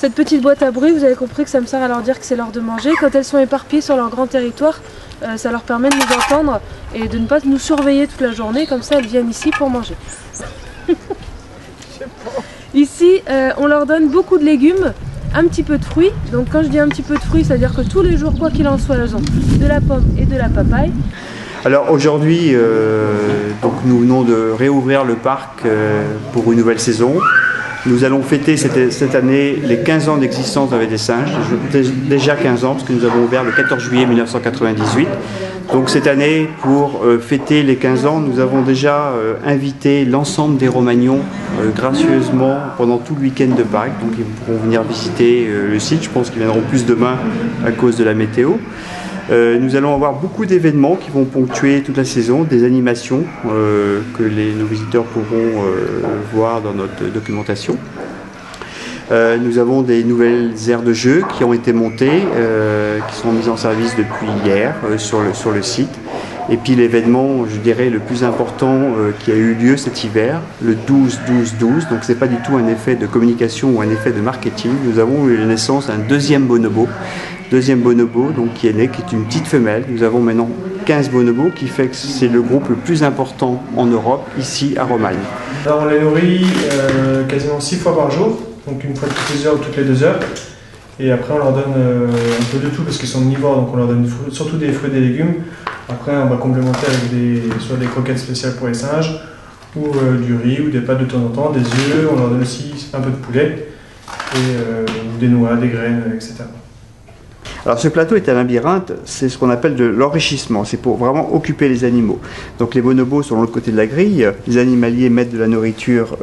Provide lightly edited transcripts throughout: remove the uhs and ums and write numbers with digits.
Cette petite boîte à bruit, vous avez compris que ça me sert à leur dire que c'est l'heure de manger. Quand elles sont éparpillées sur leur grand territoire, ça leur permet de nous entendre et de ne pas nous surveiller toute la journée. Comme ça, elles viennent ici pour manger. Ici, on leur donne beaucoup de légumes, un petit peu de fruits. Donc quand je dis un petit peu de fruits, c'est-à-dire que tous les jours, quoi qu'il en soit, elles ont de la pomme et de la papaye. Alors aujourd'hui, donc nous venons de réouvrir le parc pour une nouvelle saison. Nous allons fêter cette année les 15 ans d'existence d'Aveille des Singes, déjà 15 ans parce que nous avons ouvert le 14 juillet 1998. Donc cette année, pour fêter les 15 ans, nous avons déjà invité l'ensemble des Romagnons gracieusement pendant tout le week-end de Pâques. Donc ils pourront venir visiter le site, je pense qu'ils viendront plus demain à cause de la météo. Nous allons avoir beaucoup d'événements qui vont ponctuer toute la saison, des animations que nos visiteurs pourront voir dans notre documentation. Nous avons des nouvelles aires de jeu qui ont été montées, qui sont mises en service depuis hier sur le site. Et puis l'événement, je dirais, le plus important qui a eu lieu cet hiver, le 12-12-12, donc ce n'est pas du tout un effet de communication ou un effet de marketing. Nous avons eu la naissance d'un deuxième bonobo donc, qui est né, qui est une petite femelle. Nous avons maintenant 15 bonobos, qui fait que c'est le groupe le plus important en Europe, ici à Romagne. Alors, on les nourrit quasiment 6 fois par jour, donc une fois toutes les heures ou toutes les 2 heures. Et après, on leur donne un peu de tout parce qu'ils sont omnivores, donc on leur donne surtout des fruits et des légumes. Après, on va complémenter avec soit des croquettes spéciales pour les singes, ou du riz, ou des pâtes de temps en temps, des œufs. On leur donne aussi un peu de poulet, et des noix, des graines, etc. Alors ce plateau est un labyrinthe, c'est ce qu'on appelle de l'enrichissement, c'est pour vraiment occuper les animaux. Donc les bonobos sont de l'autre côté de la grille, les animaliers mettent de la nourriture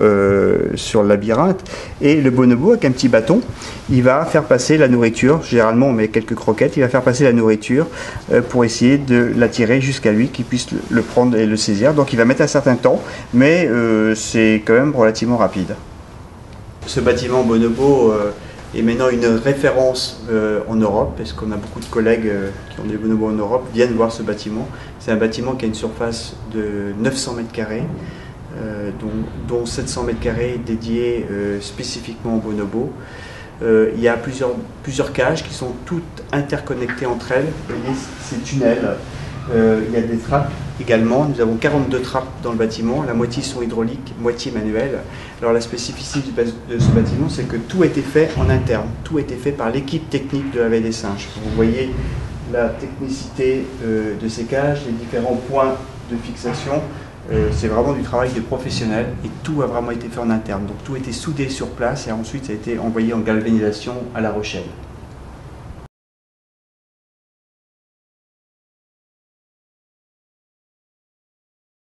sur le labyrinthe, et le bonobo avec un petit bâton, il va faire passer la nourriture, généralement on met quelques croquettes, il va faire passer la nourriture pour essayer de l'attirer jusqu'à lui, qu'il puisse le prendre et le saisir. Donc il va mettre un certain temps, mais c'est quand même relativement rapide. Ce bâtiment bonobo est maintenant une référence en Europe, parce qu'on a beaucoup de collègues qui ont des bonobos en Europe, viennent voir ce bâtiment. C'est un bâtiment qui a une surface de 900 mètres carrés, dont 700 mètres carrés dédiés spécifiquement aux bonobos. Il y a plusieurs cages qui sont toutes interconnectées entre elles. Vous voyez ces tunnels. Il y a des trappes également. Nous avons 42 trappes dans le bâtiment. La moitié sont hydrauliques, moitié manuelles. Alors la spécificité de ce bâtiment, c'est que tout a été fait en interne. Tout a été fait par l'équipe technique de l'Aveille des Singes. Vous voyez la technicité de ces cages, les différents points de fixation. C'est vraiment du travail de professionnels et tout a vraiment été fait en interne. Donc tout a été soudé sur place et ensuite ça a été envoyé en galvanisation à La Rochelle.